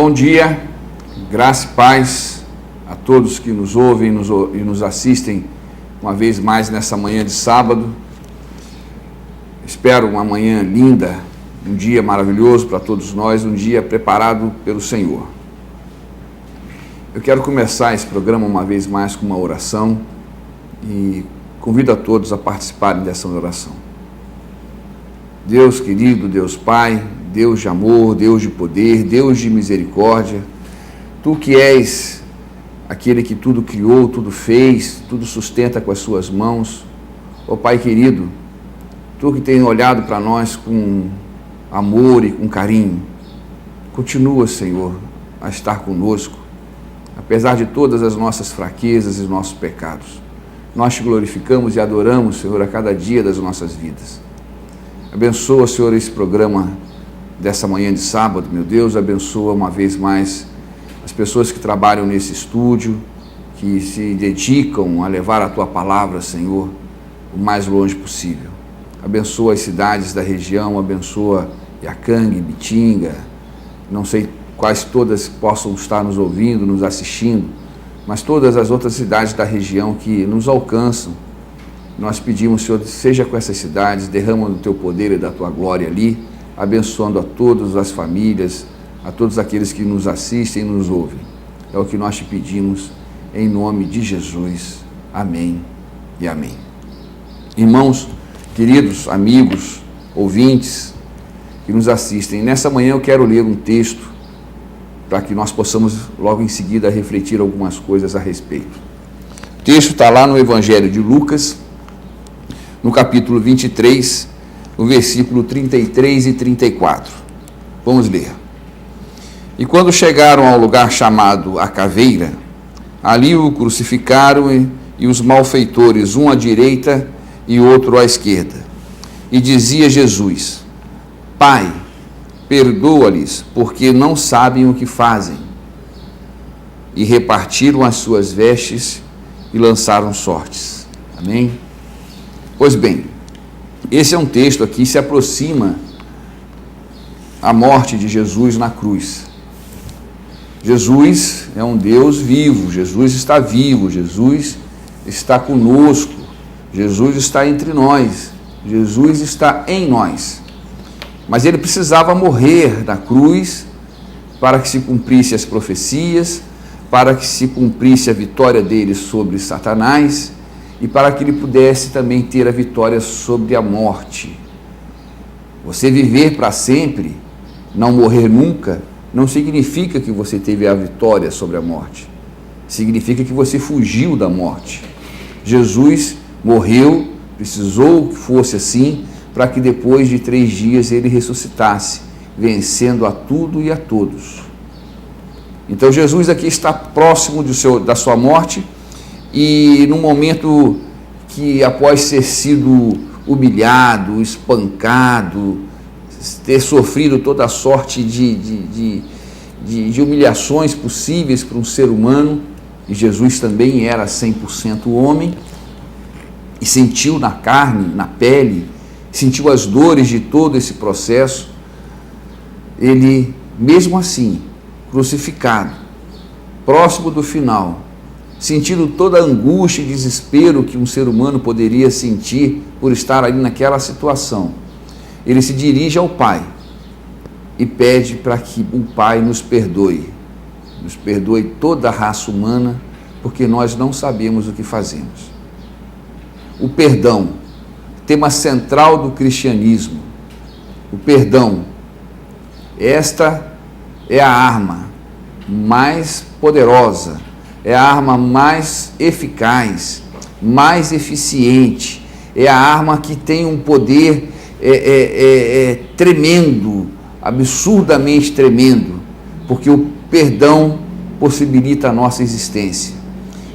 Bom dia, graça e paz a todos que nos ouvem e nos assistem uma vez mais nessa manhã de sábado. Espero uma manhã linda, um dia maravilhoso para todos nós, um dia preparado pelo Senhor. Eu quero começar esse programa uma vez mais com uma oração e convido a todos a participarem dessa oração. Deus querido, Deus Pai, Deus de amor, Deus de poder, Deus de misericórdia, Tu que és aquele que tudo criou, tudo fez, tudo sustenta com as suas mãos, ó Pai querido, Tu que tem olhado para nós com amor e com carinho, continua, Senhor, a estar conosco, apesar de todas as nossas fraquezas e nossos pecados. Nós Te glorificamos e adoramos, Senhor, a cada dia das nossas vidas. Abençoa, Senhor, esse programa dessa manhã de sábado, meu Deus, abençoa uma vez mais as pessoas que trabalham nesse estúdio, que se dedicam a levar a Tua palavra, Senhor, o mais longe possível. Abençoa as cidades da região, abençoa Iacanga, Bitinga, não sei quais todas possam estar nos ouvindo, nos assistindo, mas todas as outras cidades da região que nos alcançam. Nós pedimos, Senhor, seja com essas cidades, derrama do Teu poder e da Tua glória ali, abençoando a todas as famílias, a todos aqueles que nos assistem e nos ouvem. É o que nós Te pedimos, em nome de Jesus. Amém e amém. Irmãos, queridos amigos, ouvintes que nos assistem, nessa manhã eu quero ler um texto para que nós possamos logo em seguida refletir algumas coisas a respeito. O texto está lá no Evangelho de Lucas, no capítulo 23, no versículo 33 e 34. Vamos ler. E quando chegaram ao lugar chamado a Caveira, ali o crucificaram e os malfeitores, um à direita e outro à esquerda. E dizia Jesus: Pai, perdoa-lhes, porque não sabem o que fazem. E repartiram as suas vestes e lançaram sortes. Amém? Pois bem, esse é um texto aqui que se aproxima a morte de Jesus na cruz. Jesus é um Deus vivo, Jesus está vivo, Jesus está conosco, Jesus está entre nós, Jesus está em nós. Mas Ele precisava morrer na cruz para que se cumprisse as profecias, para que se cumprisse a vitória dele sobre Satanás e para que ele pudesse também ter a vitória sobre a morte. Você viver para sempre, não morrer nunca, não significa que você teve a vitória sobre a morte. Significa que você fugiu da morte. Jesus morreu, precisou que fosse assim, para que depois de 3 dias ele ressuscitasse, vencendo a tudo e a todos. Então Jesus aqui está próximo da sua morte e num momento que após ter sido humilhado, espancado, ter sofrido toda a sorte de humilhações possíveis para um ser humano, e Jesus também era 100% homem, e sentiu na carne, na pele, sentiu as dores de todo esse processo, ele, mesmo assim, crucificado, próximo do final, sentindo toda a angústia e desespero que um ser humano poderia sentir por estar ali naquela situação, ele se dirige ao Pai e pede para que o Pai nos perdoe toda a raça humana, porque nós não sabemos o que fazemos. O perdão, tema central do cristianismo, o perdão, esta é a arma mais poderosa, é a arma mais eficaz, mais eficiente, é a arma que tem um poder tremendo, absurdamente tremendo, porque o perdão possibilita a nossa existência.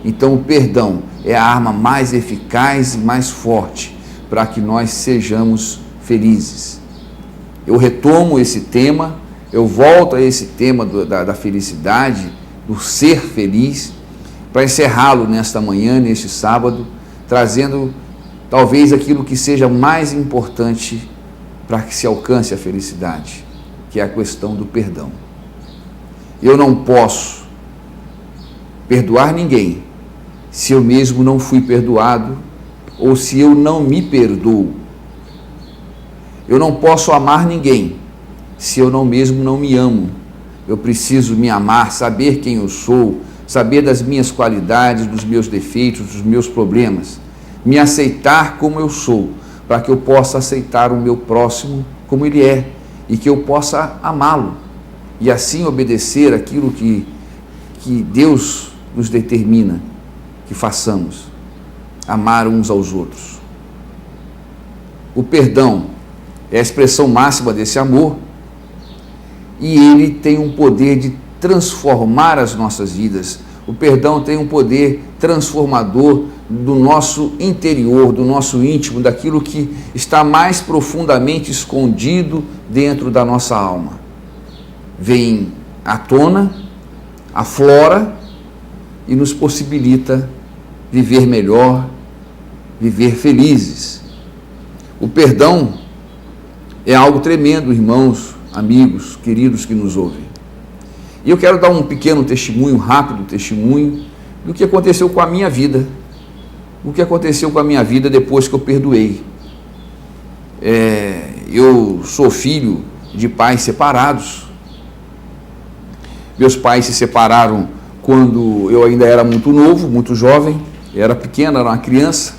Então o perdão é a arma mais eficaz e mais forte para que nós sejamos felizes. Eu retomo esse tema, eu volto a esse tema da felicidade, do ser feliz, para encerrá-lo nesta manhã, neste sábado, trazendo talvez aquilo que seja mais importante para que se alcance a felicidade, que é a questão do perdão. Eu não posso perdoar ninguém se eu mesmo não fui perdoado ou se eu não me perdoo. Eu não posso amar ninguém se eu mesmo não me amo. Eu preciso me amar, saber quem eu sou, saber das minhas qualidades, dos meus defeitos, dos meus problemas. Me aceitar como eu sou, para que eu possa aceitar o meu próximo como ele é e que eu possa amá-lo e assim obedecer aquilo que Deus nos determina que façamos, amar uns aos outros. O perdão é a expressão máxima desse amor e ele tem um poder de transformar as nossas vidas. O perdão tem um poder transformador do nosso interior, do nosso íntimo, daquilo que está mais profundamente escondido dentro da nossa alma. Vem à tona, aflora e nos possibilita viver melhor, viver felizes. O perdão é algo tremendo, irmãos, amigos, queridos que nos ouvem. E eu quero dar um pequeno testemunho, rápido testemunho, do que aconteceu com a minha vida. O que aconteceu com a minha vida depois que eu perdoei. Eu sou filho de pais separados. Meus pais se separaram quando eu ainda era muito novo, muito jovem, eu era pequeno, era uma criança.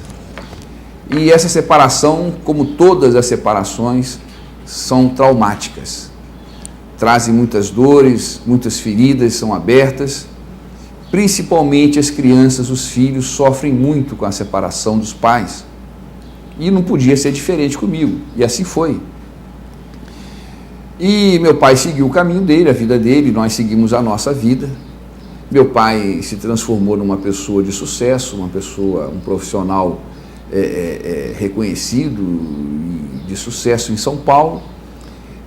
E essa separação, como todas as separações, são traumáticas. Trazem muitas dores, muitas feridas são abertas. Principalmente as crianças, os filhos, sofrem muito com a separação dos pais. E não podia ser diferente comigo. E assim foi. E meu pai seguiu o caminho dele, a vida dele, nós seguimos a nossa vida. Meu pai se transformou numa pessoa de sucesso, um profissional reconhecido e de sucesso em São Paulo.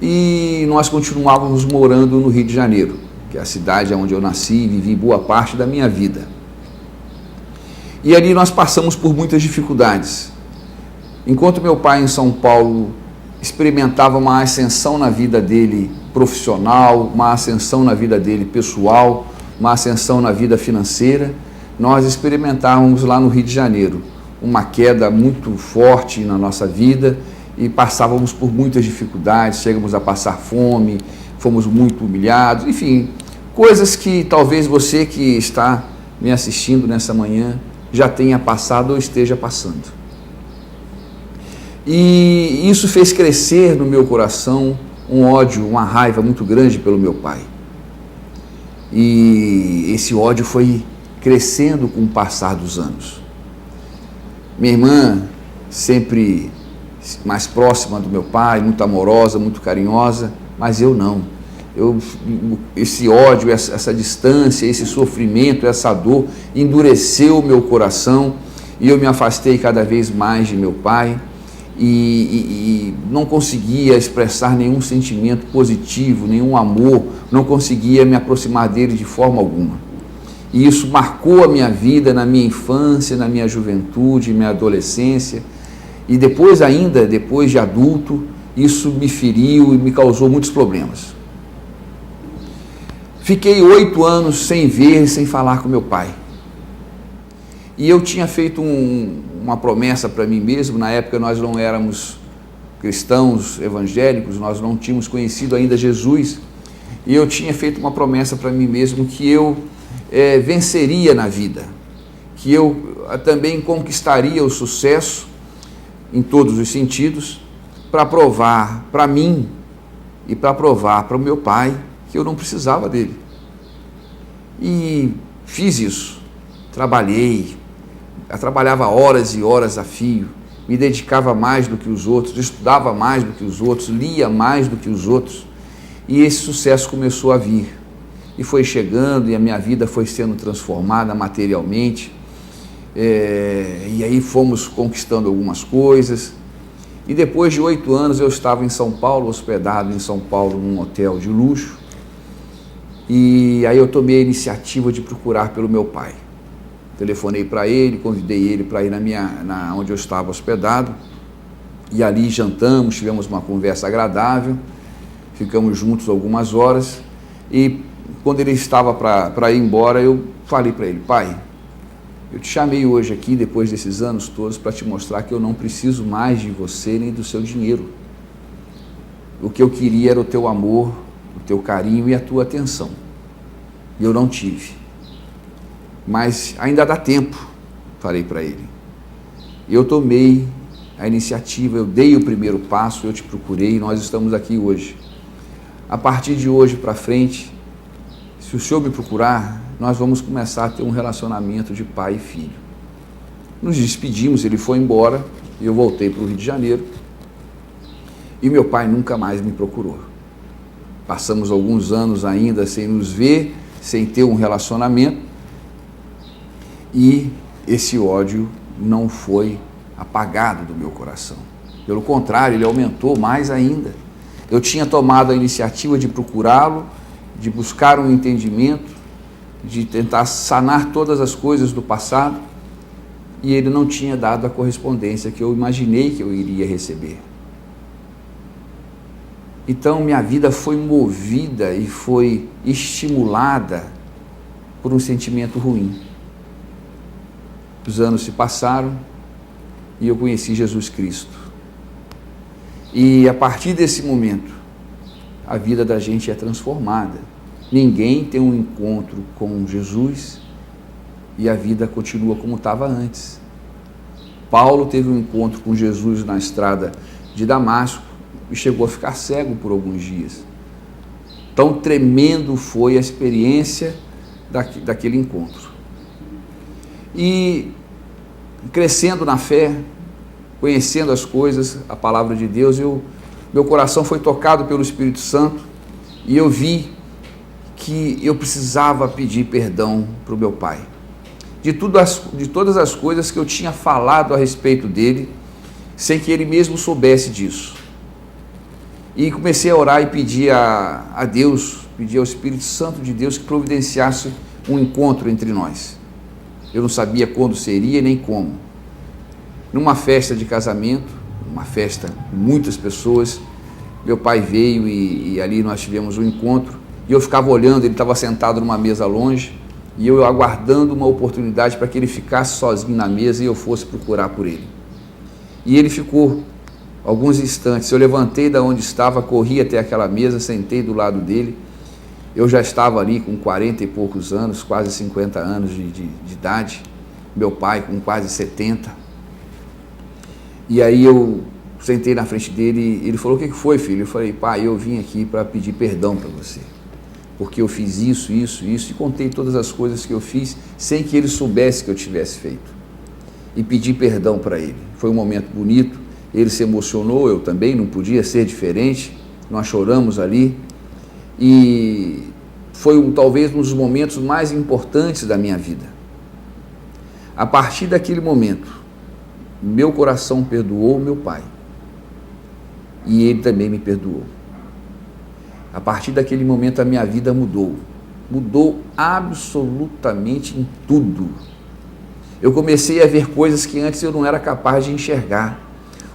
E nós continuávamos morando no Rio de Janeiro, que é a cidade onde eu nasci e vivi boa parte da minha vida. E ali nós passamos por muitas dificuldades. Enquanto meu pai em São Paulo experimentava uma ascensão na vida dele profissional, uma ascensão na vida dele pessoal, uma ascensão na vida financeira, nós experimentávamos lá no Rio de Janeiro uma queda muito forte na nossa vida e passávamos por muitas dificuldades, chegamos a passar fome, fomos muito humilhados, enfim, coisas que talvez você que está me assistindo nessa manhã já tenha passado ou esteja passando. E isso fez crescer no meu coração um ódio, uma raiva muito grande pelo meu pai. E esse ódio foi crescendo com o passar dos anos. Minha irmã, sempre mais próxima do meu pai, muito amorosa, muito carinhosa, mas eu não. Esse ódio, essa distância, esse sofrimento, essa dor endureceu o meu coração e eu me afastei cada vez mais de meu pai e não conseguia expressar nenhum sentimento positivo, nenhum amor, não conseguia me aproximar dele de forma alguma. E isso marcou a minha vida na minha infância, na minha juventude, minha adolescência. E depois de adulto, isso me feriu e me causou muitos problemas. Fiquei 8 anos sem ver, sem falar com meu pai. E eu tinha feito uma promessa para mim mesmo, na época nós não éramos cristãos evangélicos, nós não tínhamos conhecido ainda Jesus, e eu tinha feito uma promessa para mim mesmo que eu venceria na vida, que eu também conquistaria o sucesso em todos os sentidos, para provar para mim e para provar para o meu pai que eu não precisava dele. E fiz isso, trabalhava horas e horas a fio, me dedicava mais do que os outros, estudava mais do que os outros, lia mais do que os outros, e esse sucesso começou a vir. E foi chegando, e a minha vida foi sendo transformada materialmente, e aí fomos conquistando algumas coisas, e depois de 8 anos eu estava em São Paulo, hospedado em São Paulo num hotel de luxo, e aí eu tomei a iniciativa de procurar pelo meu pai. Telefonei para ele, convidei ele para ir onde eu estava hospedado, e ali jantamos, tivemos uma conversa agradável, ficamos juntos algumas horas, e quando ele estava para ir embora, eu falei para ele: pai, eu te chamei hoje aqui, depois desses anos todos, para te mostrar que eu não preciso mais de você nem do seu dinheiro. O que eu queria era o teu amor, o teu carinho e a tua atenção. E eu não tive. Mas ainda dá tempo, falei para ele. Eu tomei a iniciativa, eu dei o primeiro passo, eu te procurei e nós estamos aqui hoje. A partir de hoje para frente, se o senhor me procurar, nós vamos começar a ter um relacionamento de pai e filho. Nos despedimos, ele foi embora, e eu voltei para o Rio de Janeiro, e meu pai nunca mais me procurou. Passamos alguns anos ainda sem nos ver, sem ter um relacionamento, e esse ódio não foi apagado do meu coração. Pelo contrário, ele aumentou mais ainda. Eu tinha tomado a iniciativa de procurá-lo, de buscar um entendimento, de tentar sanar todas as coisas do passado, e ele não tinha dado a correspondência que eu imaginei que eu iria receber. Então minha vida foi movida e foi estimulada por um sentimento ruim. Os anos se passaram e eu conheci Jesus Cristo. E a partir desse momento, a vida da gente é transformada. Ninguém tem um encontro com Jesus e a vida continua como estava antes. Paulo teve um encontro com Jesus na estrada de Damasco e chegou a ficar cego por alguns dias. Tão tremendo foi a experiência daquele encontro. E crescendo na fé, conhecendo as coisas, a palavra de Deus, meu coração foi tocado pelo Espírito Santo e eu vi que eu precisava pedir perdão para o meu pai. De todas as coisas que eu tinha falado a respeito dele, sem que ele mesmo soubesse disso. E comecei a orar e pedir a Deus, pedir ao Espírito Santo de Deus que providenciasse um encontro entre nós. Eu não sabia quando seria nem como. Numa festa de casamento, uma festa com muitas pessoas, meu pai veio e ali nós tivemos um encontro. E eu ficava olhando, ele estava sentado numa mesa longe, e eu aguardando uma oportunidade para que ele ficasse sozinho na mesa e eu fosse procurar por ele. E ele ficou alguns instantes. Eu levantei da onde estava, corri até aquela mesa, sentei do lado dele. Eu já estava ali com 40 e poucos anos, quase 50 anos de idade, meu pai com quase 70. E aí eu sentei na frente dele e ele falou: o que foi, filho? Eu falei: pai, eu vim aqui para pedir perdão para você, porque eu fiz isso, e contei todas as coisas que eu fiz sem que ele soubesse que eu tivesse feito. E pedi perdão para ele. Foi um momento bonito, ele se emocionou, eu também, não podia ser diferente, nós choramos ali, e foi talvez um dos momentos mais importantes da minha vida. A partir daquele momento, meu coração perdoou meu pai, e ele também me perdoou. A partir daquele momento a minha vida mudou absolutamente em tudo. Eu comecei a ver coisas que antes eu não era capaz de enxergar.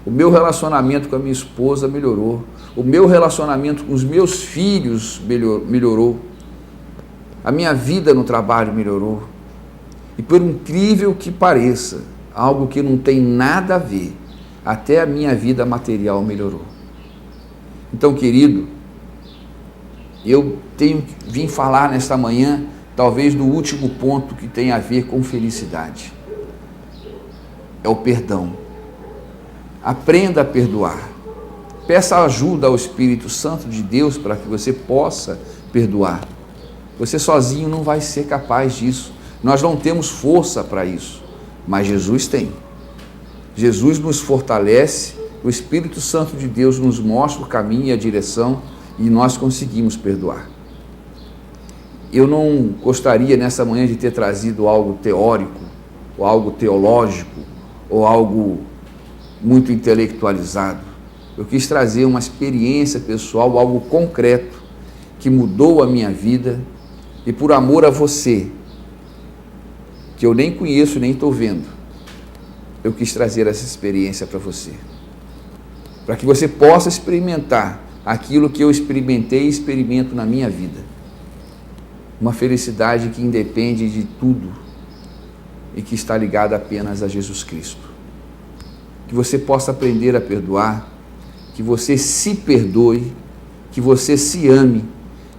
O meu relacionamento com a minha esposa melhorou, o meu relacionamento com os meus filhos melhorou, a minha vida no trabalho melhorou. E por incrível que pareça, algo que não tem nada a ver, até a minha vida material melhorou. Então, querido, eu vim falar nesta manhã, talvez do último ponto que tem a ver com felicidade. É o perdão. Aprenda a perdoar. Peça ajuda ao Espírito Santo de Deus para que você possa perdoar. Você sozinho não vai ser capaz disso. Nós não temos força para isso, mas Jesus tem. Jesus nos fortalece, o Espírito Santo de Deus nos mostra o caminho e a direção, e nós conseguimos perdoar. Eu não gostaria nessa manhã de ter trazido algo teórico, ou algo teológico, ou algo muito intelectualizado. Eu quis trazer uma experiência pessoal, algo concreto, que mudou a minha vida, e por amor a você, que eu nem conheço, nem estou vendo, eu quis trazer essa experiência para você, para que você possa experimentar aquilo que eu experimentei e experimento na minha vida. uma felicidade que independe de tudo e que está ligada apenas a Jesus Cristo. Que você possa aprender a perdoar, que você se perdoe, que você se ame,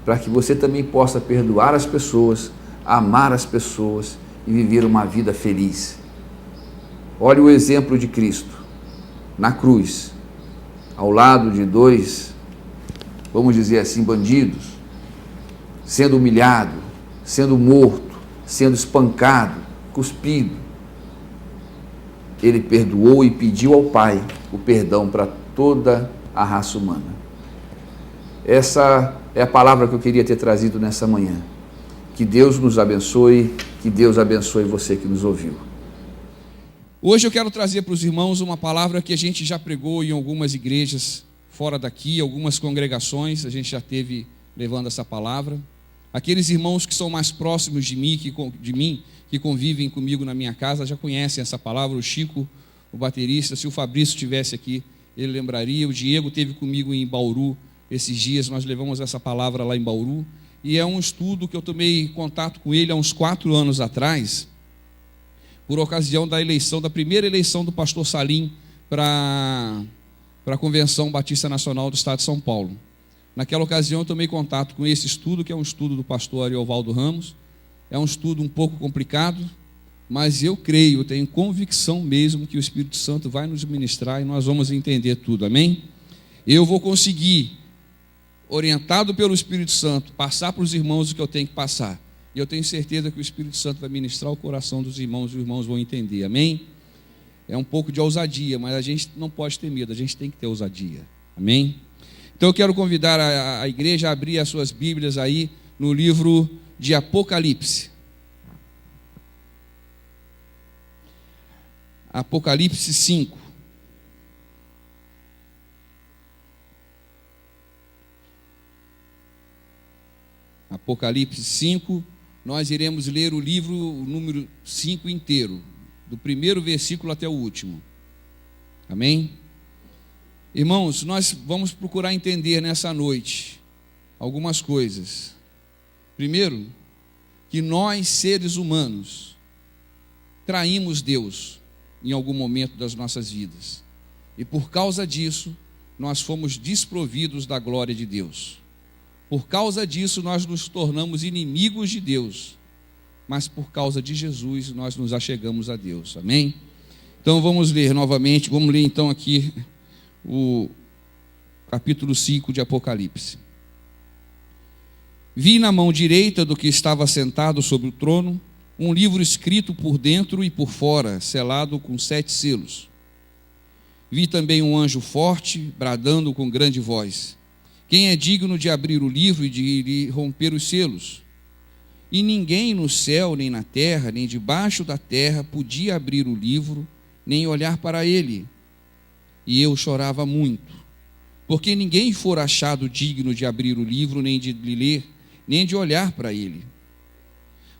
para que você também possa perdoar as pessoas, amar as pessoas e viver uma vida feliz. Olhe o exemplo de Cristo na cruz, ao lado de dois, vamos dizer assim, bandidos, sendo humilhado, sendo morto, sendo espancado, cuspido. Ele perdoou e pediu ao Pai o perdão para toda a raça humana. Essa é a palavra que eu queria ter trazido nessa manhã. Que Deus nos abençoe, que Deus abençoe você que nos ouviu. Hoje eu quero trazer para os irmãos uma palavra que a gente já pregou em algumas igrejas fora daqui, algumas congregações, a gente já teve levando essa palavra. Aqueles irmãos que são mais próximos de mim, que convivem comigo na minha casa, já conhecem essa palavra. O Chico, o baterista, se o Fabrício estivesse aqui, ele lembraria. O Diego esteve comigo em Bauru esses dias, nós levamos essa palavra lá em Bauru. E é um estudo que eu tomei contato com ele há uns 4 anos atrás, por ocasião da primeira eleição do pastor Salim para a Convenção Batista Nacional do Estado de São Paulo. Naquela ocasião eu tomei contato com esse estudo, que é um estudo do pastor Ariovaldo Ramos. É um estudo um pouco complicado, mas eu creio, eu tenho convicção mesmo que o Espírito Santo vai nos ministrar e nós vamos entender tudo, amém? Eu vou conseguir, orientado pelo Espírito Santo, passar para os irmãos o que eu tenho que passar. E eu tenho certeza que o Espírito Santo vai ministrar o coração dos irmãos e os irmãos vão entender, amém? É um pouco de ousadia, mas a gente não pode ter medo, a gente tem que ter ousadia, amém? Então eu quero convidar a igreja a abrir as suas Bíblias aí no livro de Apocalipse. Apocalipse 5. Apocalipse 5, nós iremos ler o livro número 5 inteiro, do primeiro versículo até o último. Amém? Irmãos, nós vamos procurar entender nessa noite algumas coisas. Primeiro, que nós, seres humanos, traímos Deus em algum momento das nossas vidas. E por causa disso, nós fomos desprovidos da glória de Deus. Por causa disso, nós nos tornamos inimigos de Deus. Mas por causa de Jesus, nós nos achegamos a Deus. Amém? Então vamos ler novamente, vamos ler então aqui o capítulo 5 de Apocalipse. Vi na mão direita do que estava sentado sobre o trono um livro escrito por dentro e por fora, selado com 7 selos. Vi também um anjo forte, bradando com grande voz: quem é digno de abrir o livro e de lhe romper os selos? E ninguém no céu, nem na terra, nem debaixo da terra podia abrir o livro, nem olhar para ele. E eu chorava muito, porque ninguém fora achado digno de abrir o livro, nem de lhe ler, nem de olhar para ele.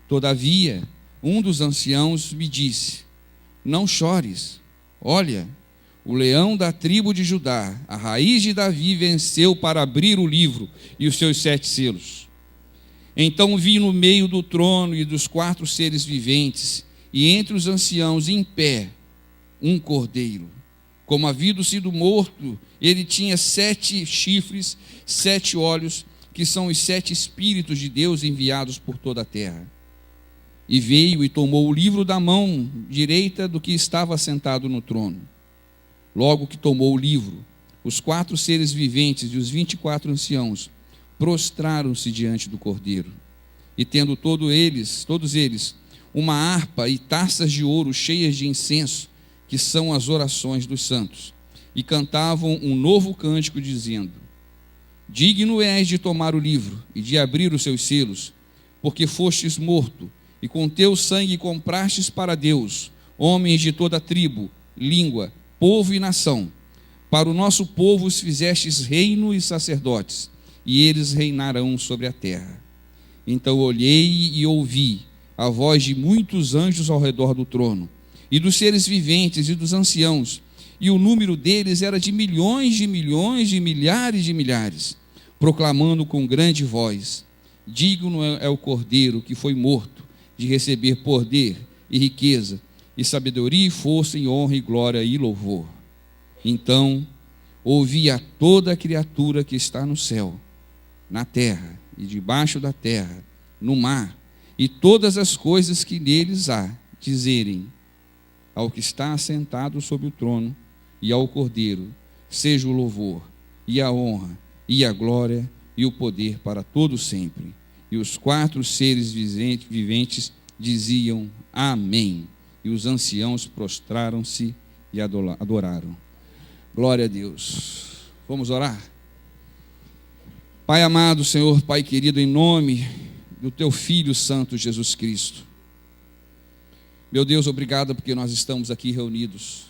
Todavia, um dos anciãos me disse: não chores, olha, o leão da tribo de Judá, a raiz de Davi, venceu para abrir o livro e os seus 7 selos. Então vi no meio do trono e dos 4 seres viventes, e entre os anciãos em pé, um cordeiro. Como havia sido morto, ele tinha 7 chifres, 7 olhos, que são os 7 Espíritos de Deus enviados por toda a terra. E veio e tomou o livro da mão direita do que estava sentado no trono. Logo que tomou o livro, os 4 seres viventes e os 24 anciãos prostraram-se diante do cordeiro. E tendo todos eles, uma harpa e taças de ouro cheias de incenso, que são as orações dos santos, e cantavam um novo cântico, dizendo: digno és de tomar o livro e de abrir os seus selos, porque fostes morto, e com teu sangue comprastes para Deus homens de toda tribo, língua, povo e nação. Para o nosso povo os fizestes reino e sacerdotes, e eles reinarão sobre a terra. Então olhei e ouvi a voz de muitos anjos ao redor do trono, e dos seres viventes e dos anciãos, e o número deles era de milhões, de milhares de milhares, proclamando com grande voz: digno é o Cordeiro que foi morto de receber poder e riqueza, e sabedoria e força, e honra e glória e louvor. Então ouvi a toda a criatura que está no céu, na terra e debaixo da terra, no mar, e todas as coisas que neles há, dizerem ao que está assentado sobre o trono e ao Cordeiro, seja o louvor, e a honra, e a glória, e o poder para todo sempre. E os 4 seres viventes diziam amém. E os anciãos prostraram-se e adoraram. Glória a Deus. Vamos orar? Pai amado, Senhor, Pai querido, em nome do Teu Filho Santo Jesus Cristo. Meu Deus, obrigado porque nós estamos aqui reunidos.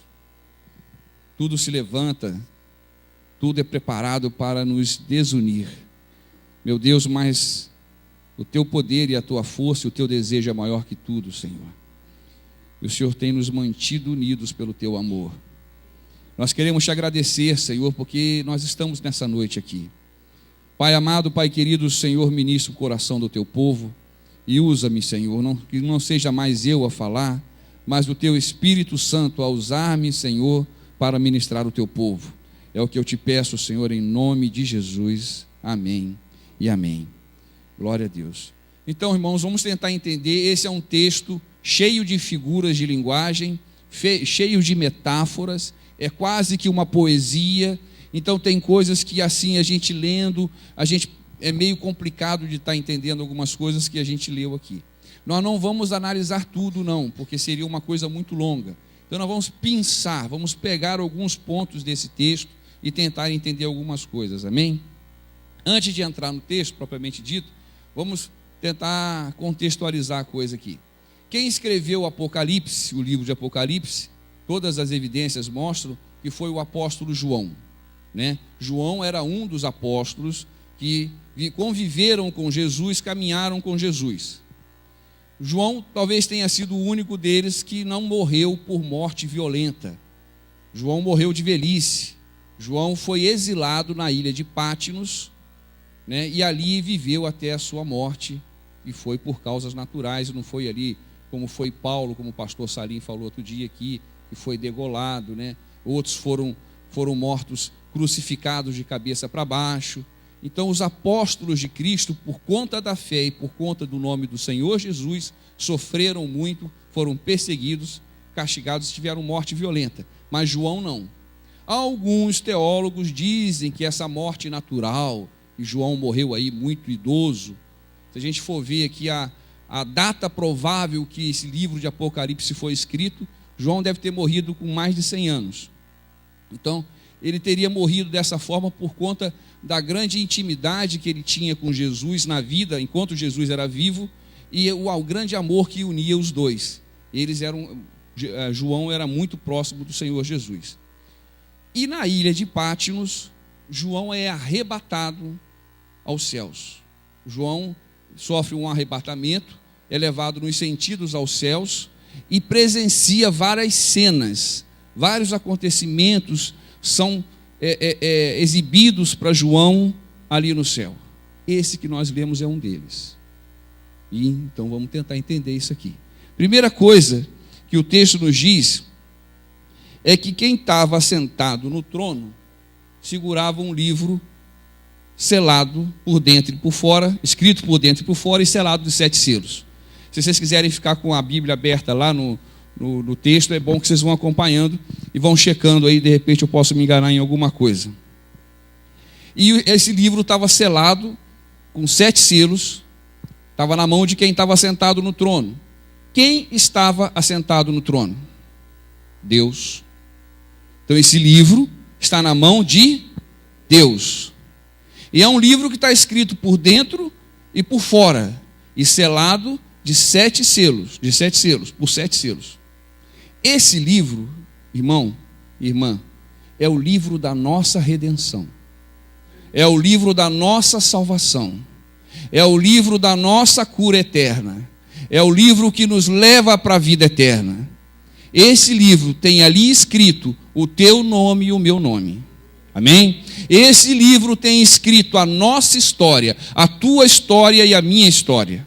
Tudo se levanta, tudo é preparado para nos desunir. Meu Deus, mas o Teu poder e a Tua força e o Teu desejo é maior que tudo, Senhor. E o Senhor tem nos mantido unidos pelo Teu amor. Nós queremos Te agradecer, Senhor, porque nós estamos nessa noite aqui. Pai amado, Pai querido, Senhor, ministra o coração do Teu povo e usa-me, Senhor, que não seja mais eu a falar, mas o Teu Espírito Santo a usar-me, Senhor, para ministrar o Teu povo. É o que eu Te peço, Senhor, em nome de Jesus. Amém e amém. Glória a Deus. Então, irmãos, vamos tentar entender. Esse é um texto cheio de figuras de linguagem, cheio de metáforas, é quase que uma poesia. Então tem coisas que assim a gente lendo, é meio complicado de estar entendendo algumas coisas que a gente leu aqui. Nós não vamos analisar tudo não, porque seria uma coisa muito longa. Então nós vamos pensar, vamos pegar alguns pontos desse texto e tentar entender algumas coisas, amém? Antes de entrar no texto propriamente dito, vamos tentar contextualizar a coisa aqui. Quem escreveu o Apocalipse, o livro de Apocalipse, todas as evidências mostram que foi o apóstolo João, né? João era um dos apóstolos que conviveram com Jesus, caminharam com Jesus. João talvez tenha sido o único deles que não morreu por morte violenta. João morreu de velhice. João foi exilado na ilha de Patmos, né? E ali viveu até a sua morte, e foi por causas naturais, não foi ali como foi Paulo, como o pastor Salim falou outro dia aqui, que foi degolado, né? Outros foram mortos crucificados de cabeça para baixo. Então os apóstolos de Cristo, por conta da fé e por conta do nome do Senhor Jesus, sofreram muito, foram perseguidos, castigados, tiveram morte violenta. Mas João não. Alguns teólogos dizem que essa morte natural, e João morreu aí muito idoso. Se a gente for ver aqui a data provável que esse livro de Apocalipse foi escrito, João deve ter morrido com mais de 100 anos. Então, ele teria morrido dessa forma por conta da grande intimidade que ele tinha com Jesus na vida, enquanto Jesus era vivo, e o grande amor que unia os dois. João era muito próximo do Senhor Jesus. E na ilha de Patmos, João é arrebatado aos céus. João sofre um arrebatamento, é levado nos sentidos aos céus e presencia várias cenas, vários acontecimentos são exibidos para João ali no céu. Esse que nós lemos é um deles. E então vamos tentar entender isso aqui. Primeira coisa que o texto nos diz é que quem estava sentado no trono segurava um livro selado por dentro e por fora, escrito por dentro e por fora e selado de 7 selos. Se vocês quiserem ficar com a Bíblia aberta lá no texto, é bom que vocês vão acompanhando e vão checando aí, de repente eu posso me enganar em alguma coisa. E esse livro estava selado com 7 selos, estava na mão de quem estava sentado no trono. Quem estava assentado no trono? Deus. Então esse livro está na mão de Deus. E é um livro que está escrito por dentro e por fora, e selado de 7 selos, por 7 selos. Esse livro, irmão e irmã, é o livro da nossa redenção. É o livro da nossa salvação. É o livro da nossa cura eterna. É o livro que nos leva para a vida eterna. Esse livro tem ali escrito o teu nome e o meu nome. Amém? Esse livro tem escrito a nossa história, a tua história e a minha história.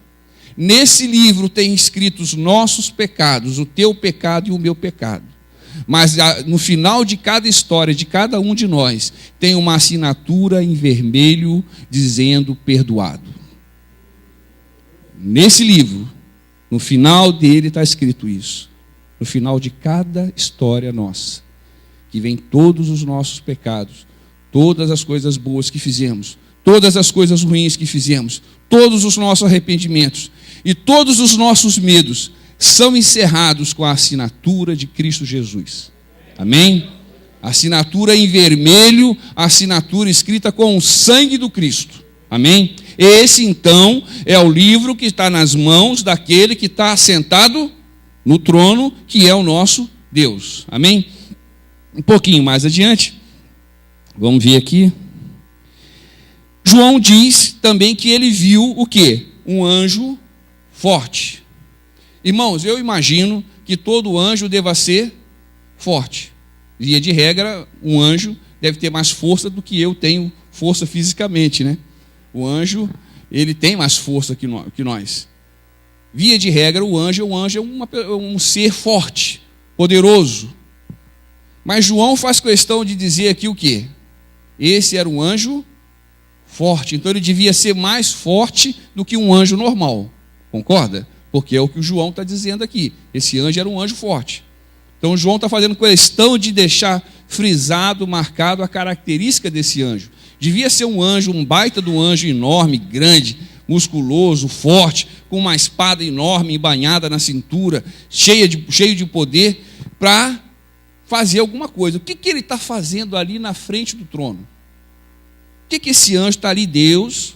Nesse livro tem escrito os nossos pecados, o teu pecado e o meu pecado. Mas no final de cada história, de cada um de nós, tem uma assinatura em vermelho dizendo perdoado. Nesse livro, no final dele está escrito isso. No final de cada história nossa, que vem todos os nossos pecados, todas as coisas boas que fizemos, todas as coisas ruins que fizemos, todos os nossos arrependimentos e todos os nossos medos são encerrados com a assinatura de Cristo Jesus. Amém? Assinatura em vermelho, assinatura escrita com o sangue do Cristo. Amém? Esse, então, é o livro que está nas mãos daquele que está assentado no trono, que é o nosso Deus. Amém? Um pouquinho mais adiante, vamos ver aqui. João diz também que ele viu o quê? Um anjo forte. Irmãos, eu imagino que todo anjo deva ser forte. Via de regra, um anjo deve ter mais força do que eu tenho força fisicamente, né? O anjo, ele tem mais força que nós. Via de regra, o anjo é um ser forte, poderoso. Mas João faz questão de dizer aqui o quê? Esse era um anjo forte, então ele devia ser mais forte do que um anjo normal. Concorda? Porque é o que o João está dizendo aqui. Esse anjo era um anjo forte. Então João está fazendo questão de deixar frisado, marcado a característica desse anjo. Devia ser um anjo, um baita de um anjo enorme, grande, musculoso, forte, com uma espada enorme embanhada na cintura, cheio de poder, para fazer alguma coisa. O que ele está fazendo ali na frente do trono? O que esse anjo está ali? Deus,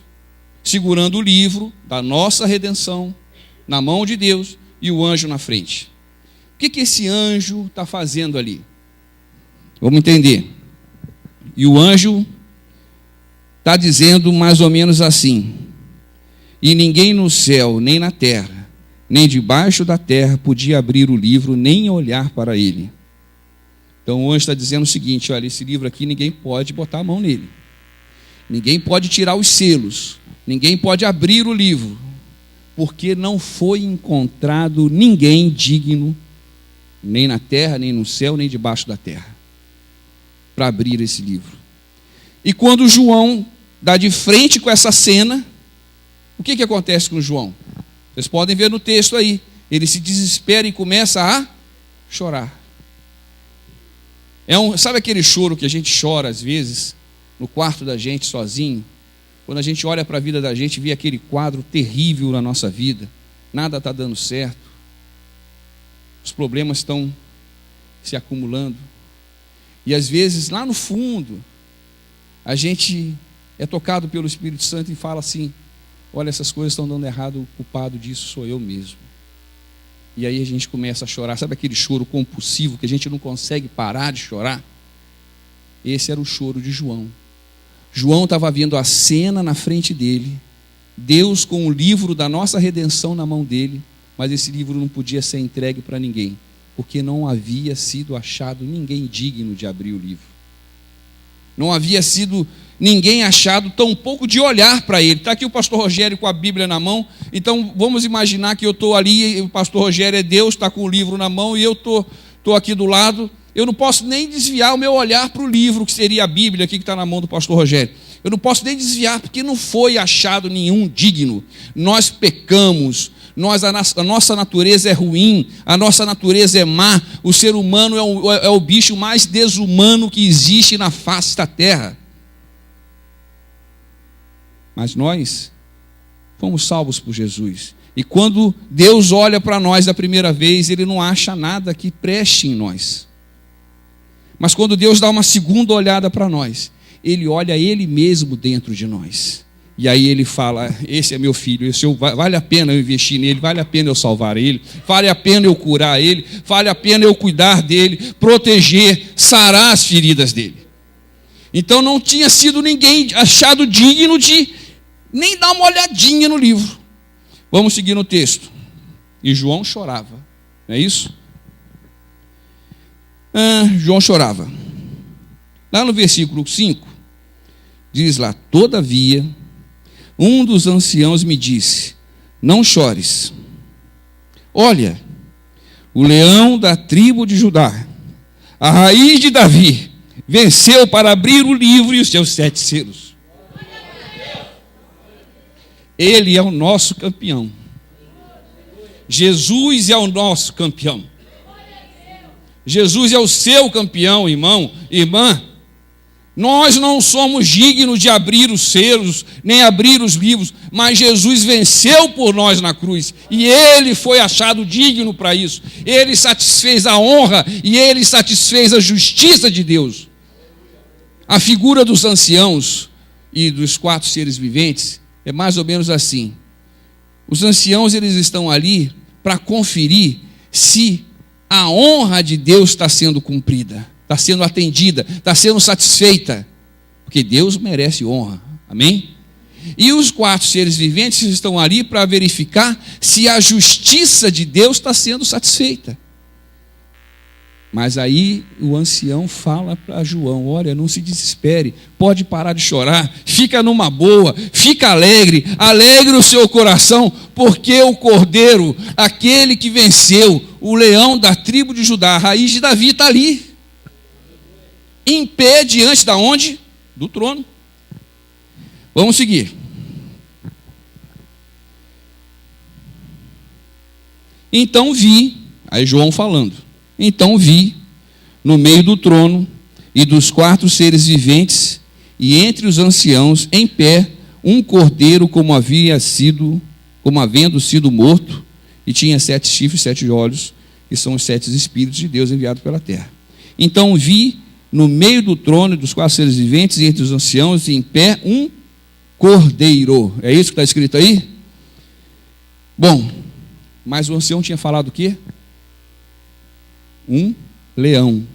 segurando o livro da nossa redenção, na mão de Deus, e o anjo na frente. O que esse anjo está fazendo ali? Vamos entender. E o anjo está dizendo mais ou menos assim: e ninguém no céu, nem na terra, nem debaixo da terra podia abrir o livro, nem olhar para ele. Então o anjo está dizendo o seguinte: olha, esse livro aqui ninguém pode botar a mão nele. Ninguém pode tirar os selos. Ninguém pode abrir o livro. Porque não foi encontrado ninguém digno, nem na terra, nem no céu, nem debaixo da terra, para abrir esse livro. E quando João dá de frente com essa cena, o que acontece com João? Vocês podem ver no texto aí. Ele se desespera e começa a chorar. Sabe aquele choro que a gente chora às vezes, no quarto da gente, sozinho? Quando a gente olha para a vida da gente, vê aquele quadro terrível na nossa vida, nada está dando certo, os problemas estão se acumulando, e às vezes lá no fundo, a gente é tocado pelo Espírito Santo e fala assim: olha, essas coisas estão dando errado, o culpado disso sou eu mesmo. E aí a gente começa a chorar. Sabe aquele choro compulsivo que a gente não consegue parar de chorar? Esse era o choro de João. João estava vendo a cena na frente dele, Deus com o livro da nossa redenção na mão dele, mas esse livro não podia ser entregue para ninguém, porque não havia sido achado ninguém digno de abrir o livro. Não havia sido ninguém achado tampouco de olhar para ele. Está aqui o pastor Rogério com a Bíblia na mão, então vamos imaginar que eu estou ali, o pastor Rogério é Deus, está com o livro na mão, e eu estou aqui do lado. Eu não posso nem desviar o meu olhar para o livro, que seria a Bíblia aqui que está na mão do pastor Rogério. Eu não posso nem desviar, porque não foi achado nenhum digno. Nós pecamos, a nossa natureza é ruim, a nossa natureza é má. O ser humano é o bicho mais desumano que existe na face da terra. Mas nós fomos salvos por Jesus. E quando Deus olha para nós da primeira vez, Ele não acha nada que preste em nós. Mas quando Deus dá uma segunda olhada para nós, Ele olha Ele mesmo dentro de nós. E aí Ele fala: esse é meu filho, vale a pena eu investir nele, vale a pena eu salvar ele, vale a pena eu curar ele, vale a pena eu cuidar dele, proteger, sarar as feridas dele. Então não tinha sido ninguém achado digno de nem dar uma olhadinha no livro. Vamos seguir no texto. E João chorava, não é isso? João chorava. Lá no versículo 5, diz lá: todavia, um dos anciãos me disse: não chores. Olha, o leão da tribo de Judá, a raiz de Davi, venceu para abrir o livro e os seus 7 selos. Ele é o nosso campeão. Jesus é o nosso campeão. Jesus é o seu campeão, irmão, irmã. Nós não somos dignos de abrir os selos, nem abrir os livros, mas Jesus venceu por nós na cruz, e Ele foi achado digno para isso. Ele satisfez a honra, e Ele satisfez a justiça de Deus. A figura dos anciãos e dos 4 seres viventes é mais ou menos assim. Os anciãos, eles estão ali para conferir se a honra de Deus está sendo cumprida, está sendo atendida, está sendo satisfeita, porque Deus merece honra, amém? E os 4 seres viventes estão ali para verificar se a justiça de Deus está sendo satisfeita. Mas aí o ancião fala para João: olha, não se desespere, pode parar de chorar, fica numa boa, fica alegre, alegre o seu coração, porque o Cordeiro, aquele que venceu, o leão da tribo de Judá, a raiz de Davi, está ali, em pé diante da onde? Do trono. Vamos seguir. Então vi, aí João falando, então vi no meio do trono e dos 4 seres viventes e entre os anciãos em pé um cordeiro como havendo sido morto, e tinha 7 chifres, 7 olhos, que são os 7 espíritos de Deus enviados pela terra. Então vi no meio do trono e dos 4 seres viventes e entre os anciãos em pé um cordeiro. É isso que está escrito aí? Bom, mas o ancião tinha falado o quê? Um leão.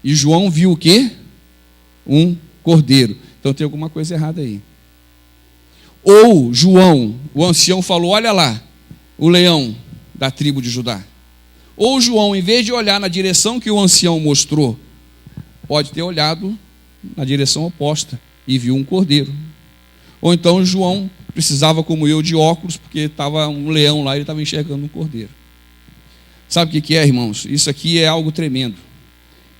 E João viu o quê? Um cordeiro. Então tem alguma coisa errada aí. Ou João, o ancião, falou: olha lá, o leão da tribo de Judá. Ou João, em vez de olhar na direção que o ancião mostrou, pode ter olhado na direção oposta e viu um cordeiro. Ou então João precisava, como eu, de óculos, porque estava um leão lá e ele estava enxergando um cordeiro. Sabe o que é, irmãos? Isso aqui é algo tremendo.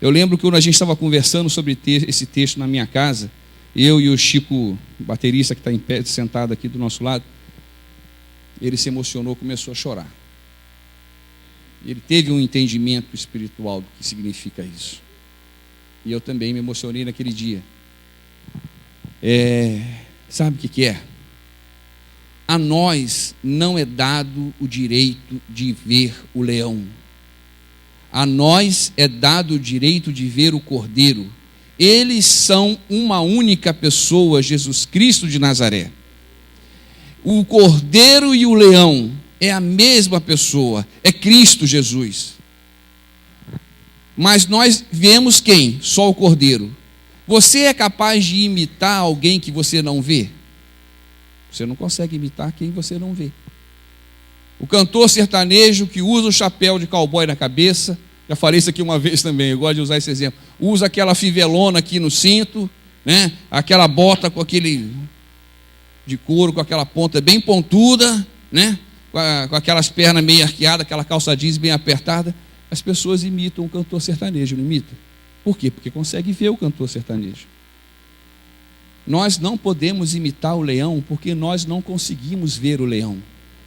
Eu lembro que quando a gente estava conversando sobre esse texto na minha casa, eu e o Chico, baterista que está em pé, sentado aqui do nosso lado, ele se emocionou, começou a chorar. Ele teve um entendimento espiritual do que significa isso. E eu também me emocionei naquele dia. Sabe o que é? A nós não é dado o direito de ver o leão. A nós é dado o direito de ver o cordeiro. Eles são uma única pessoa, Jesus Cristo de Nazaré. O cordeiro e o leão é a mesma pessoa, é Cristo Jesus. Mas nós vemos quem? Só o cordeiro. Você é capaz de imitar alguém que você não vê? Você não consegue imitar quem você não vê. O cantor sertanejo que usa o chapéu de cowboy na cabeça, já falei isso aqui uma vez também, eu gosto de usar esse exemplo, usa aquela fivelona aqui no cinto, né? Aquela bota com aquele de couro, com aquela ponta bem pontuda, né? Com aquelas pernas meio arqueadas, aquela calça jeans bem apertada. As pessoas imitam o cantor sertanejo, não imitam? Por quê? Porque consegue ver o cantor sertanejo. Nós não podemos imitar o leão porque nós não conseguimos ver o leão.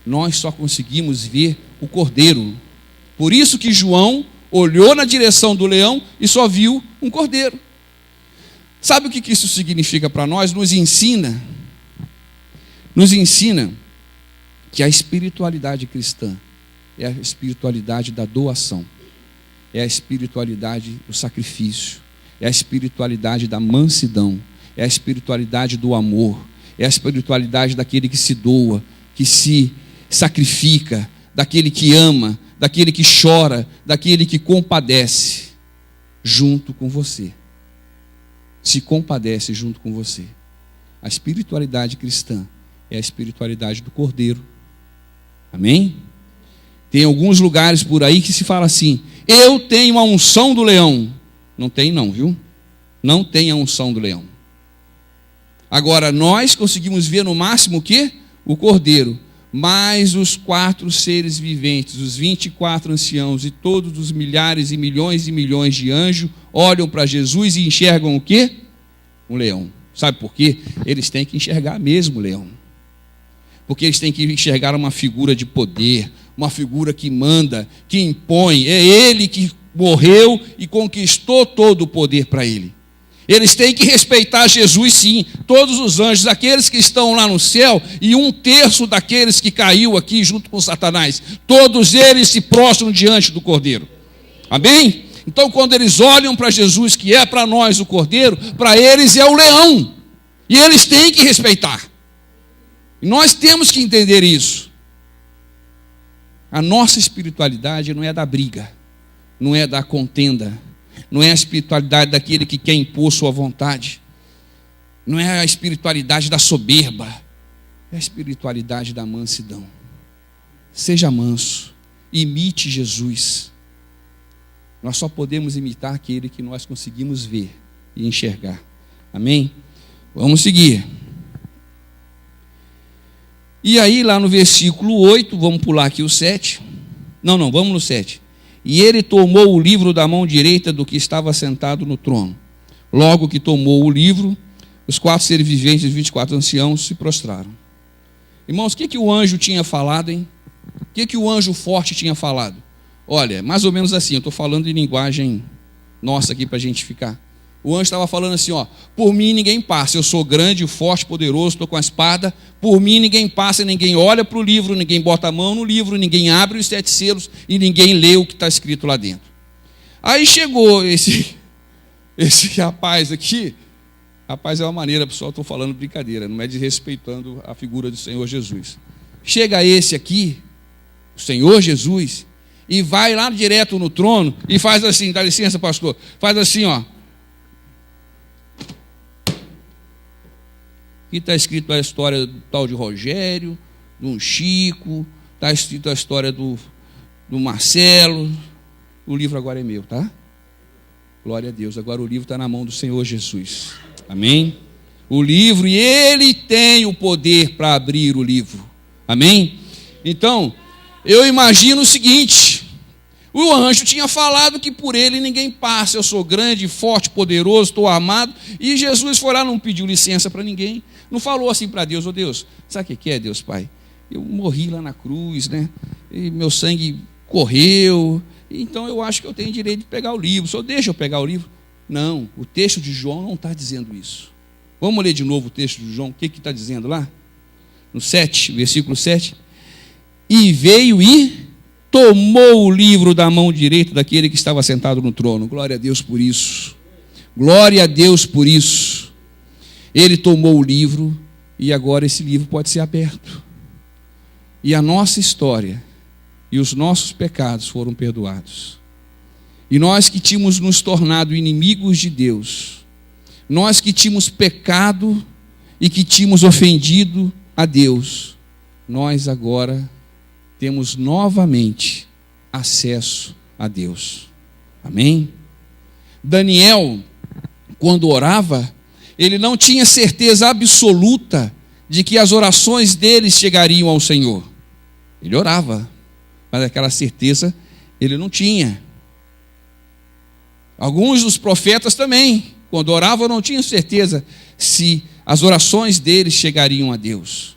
Nós só conseguimos ver o cordeiro. Por isso que João olhou na direção do leão e só viu um cordeiro. Sabe o que isso significa para nós? Nos ensina que a espiritualidade cristã é a espiritualidade da doação, é a espiritualidade do sacrifício, é a espiritualidade da mansidão, é a espiritualidade do amor, é a espiritualidade daquele que se doa, que se sacrifica, daquele que ama, daquele que chora, daquele que compadece junto com você. Se compadece junto com você. A espiritualidade cristã é a espiritualidade do cordeiro. Amém? Tem alguns lugares por aí que se fala assim: eu tenho a unção do leão. Não tem não, viu? não tem a unção do leão. Agora, nós conseguimos ver no máximo o quê? O cordeiro. Mas os 4 seres viventes, os 24 anciãos e todos os milhares e milhões de anjos olham para Jesus e enxergam o quê? Um leão. Sabe por quê? Eles têm que enxergar mesmo o leão. Porque eles têm que enxergar uma figura de poder, uma figura que manda, que impõe. É ele que morreu e conquistou todo o poder para ele. Eles têm que respeitar Jesus, sim, todos os anjos, aqueles que estão lá no céu e 1/3 daqueles que caiu aqui junto com Satanás. Todos eles se prostram diante do Cordeiro. Amém? Então, quando eles olham para Jesus, que é para nós o Cordeiro, para eles é o leão. E eles têm que respeitar. E nós temos que entender isso. A nossa espiritualidade não é da briga, não é da contenda, não é a espiritualidade daquele que quer impor sua vontade, não é a espiritualidade da soberba, é a espiritualidade da mansidão. Seja manso, imite Jesus. Nós só podemos imitar aquele que nós conseguimos ver e enxergar. Amém? Vamos seguir. E aí, lá no versículo 8, vamos pular aqui o 7. Não, vamos no 7. E ele tomou o livro da mão direita do que estava sentado no trono. Logo que tomou o livro, os 4 seres viventes e os 24 anciãos se prostraram. Irmãos, o que o anjo tinha falado, hein? O que o anjo forte tinha falado? Olha, mais ou menos assim, eu estou falando em linguagem nossa aqui para a gente ficar. O anjo estava falando assim, ó, por mim ninguém passa, eu sou grande, forte, poderoso, estou com a espada, por mim ninguém passa, ninguém olha para o livro, ninguém bota a mão no livro, ninguém abre os 7 selos e ninguém lê o que está escrito lá dentro. Aí chegou esse rapaz aqui, rapaz é uma maneira, pessoal, estou falando brincadeira, não é desrespeitando a figura do Senhor Jesus. Chega esse aqui, o Senhor Jesus, e vai lá direto no trono e faz assim, dá licença pastor, faz assim ó, aqui está escrito a história do tal de Rogério, do Chico, está escrito a história do Marcelo. O livro agora é meu, tá? Glória a Deus. Agora o livro está na mão do Senhor Jesus. Amém? O livro, e Ele tem o poder para abrir o livro. Amém? Então, eu imagino o seguinte: o anjo tinha falado que por ele ninguém passa, eu sou grande, forte, poderoso, estou armado, e Jesus foi lá, não pediu licença para ninguém, não falou assim para Deus, Deus, sabe o que é, Deus Pai? Eu morri lá na cruz, né? E meu sangue correu, então eu acho que eu tenho direito de pegar o livro, só deixa eu pegar o livro? Não, o texto de João não está dizendo isso. Vamos ler de novo o texto de João, o que está dizendo lá? No 7, versículo 7. E veio e tomou o livro da mão direita daquele que estava sentado no trono. Glória a Deus por isso. Glória a Deus por isso. Ele tomou o livro e agora esse livro pode ser aberto. E a nossa história e os nossos pecados foram perdoados. E nós que tínhamos nos tornado inimigos de Deus, nós que tínhamos pecado e que tínhamos ofendido a Deus, nós agora temos novamente acesso a Deus. Amém? Daniel, quando orava, ele não tinha certeza absoluta de que as orações dele chegariam ao Senhor. Ele orava, mas aquela certeza ele não tinha. Alguns dos profetas também, quando oravam, não tinham certeza se as orações deles chegariam a Deus.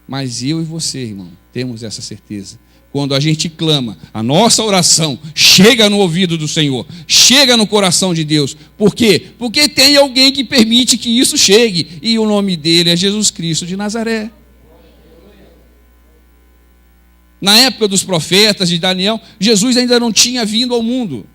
Mas eu e você, irmão, temos essa certeza. Quando a gente clama, a nossa oração chega no ouvido do Senhor, chega no coração de Deus. Por quê? Porque tem alguém que permite que isso chegue, e o nome dele é Jesus Cristo de Nazaré. Na época dos profetas de Daniel, Jesus ainda não tinha vindo ao mundo.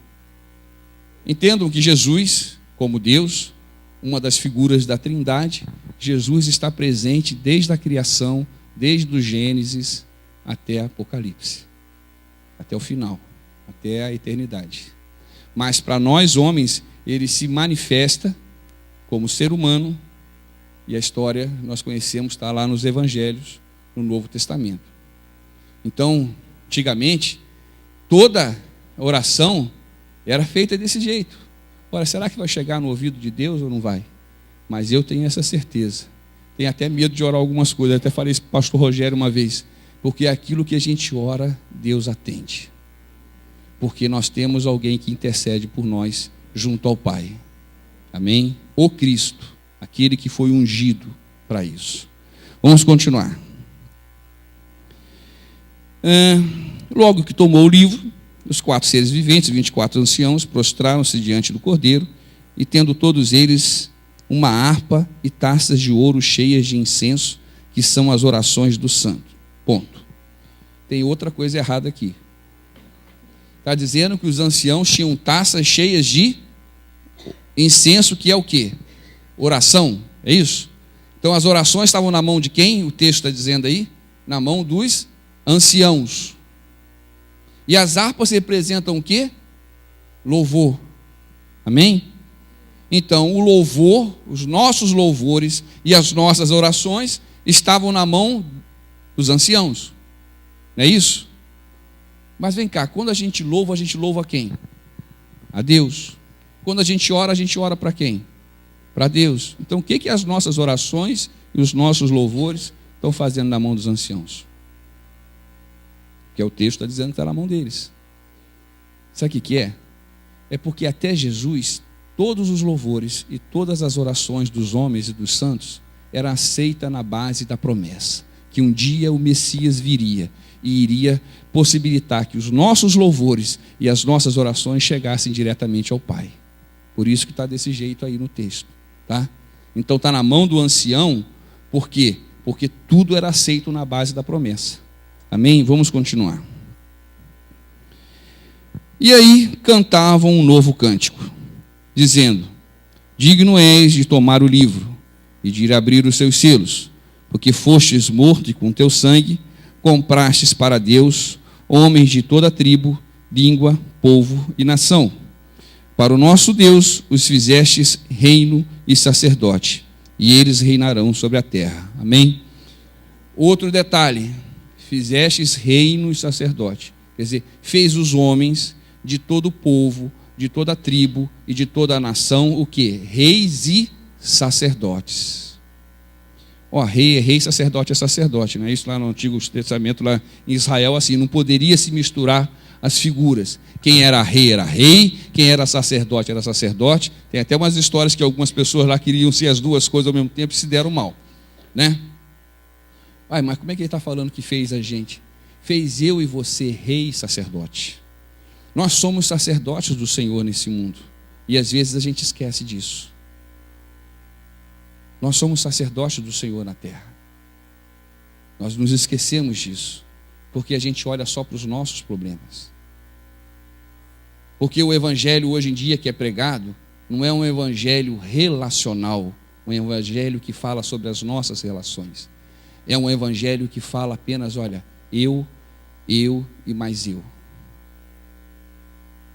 Entendam que Jesus, como Deus, uma das figuras da Trindade, Jesus está presente desde a criação, desde o Gênesis até Apocalipse, até o final, até a eternidade. Mas para nós homens, ele se manifesta como ser humano, e a história nós conhecemos, está lá nos Evangelhos, no Novo Testamento. Então, antigamente, toda oração era feita desse jeito. Ora, será que vai chegar no ouvido de Deus ou não vai? Mas eu tenho essa certeza. Tenho até medo de orar algumas coisas. Eu até falei isso para o pastor Rogério uma vez. Porque aquilo que a gente ora, Deus atende. Porque nós temos alguém que intercede por nós junto ao Pai. Amém? O Cristo, aquele que foi ungido para isso. Vamos continuar. Logo que tomou o livro, os 4 seres viventes, 24 anciãos, prostraram-se diante do Cordeiro, e tendo todos eles uma harpa e taças de ouro cheias de incenso, que são as orações dos santos. Ponto. Tem outra coisa errada aqui. Está dizendo que os anciãos tinham taças cheias de incenso, que é o quê? Oração, é isso? Então as orações estavam na mão de quem? O texto está dizendo aí? Na mão dos anciãos. E as harpas representam o quê? Louvor. Amém? Então o louvor, os nossos louvores e as nossas orações estavam na mão dos anciãos. Não é isso? Mas vem cá, quando a gente louva quem? A Deus. Quando a gente ora para quem? Para Deus. Então o que as nossas orações e os nossos louvores estão fazendo na mão dos anciãos? Que é o texto está dizendo que está na mão deles. Sabe o que é? É porque até Jesus, todos os louvores e todas as orações dos homens e dos santos eram aceitas na base da promessa, que um dia o Messias viria e iria possibilitar que os nossos louvores e as nossas orações chegassem diretamente ao Pai. Por isso que está desse jeito aí no texto, tá? Então está na mão do ancião, por quê? Porque tudo era aceito na base da promessa. Amém? Vamos continuar. E aí cantavam um novo cântico, dizendo: digno és de tomar o livro e de ir abrir os seus selos, porque fostes morto e com teu sangue comprastes para Deus homens de toda tribo, língua, povo e nação. Para o nosso Deus os fizestes reino e sacerdote, e eles reinarão sobre a terra. Amém? Outro detalhe: fizestes reino e sacerdote. Quer dizer, fez os homens de todo o povo, de toda a tribo e de toda a nação, o quê? Reis e sacerdotes. Rei é rei, sacerdote é sacerdote, não é isso lá no Antigo Testamento, lá em Israel, assim, não poderia se misturar as figuras. Quem era rei, quem era sacerdote. Tem até umas histórias que algumas pessoas lá queriam ser as duas coisas ao mesmo tempo e se deram mal, né? Mas como é que ele está falando que fez a gente? Fez eu e você rei e sacerdote. Nós somos sacerdotes do Senhor nesse mundo. E às vezes a gente esquece disso. Nós somos sacerdotes do Senhor na terra. Nós nos esquecemos disso. Porque a gente olha só para os nossos problemas. Porque o evangelho hoje em dia que é pregado não é um evangelho relacional. Um evangelho que fala sobre as nossas relações. É um evangelho que fala apenas, olha, eu e mais eu.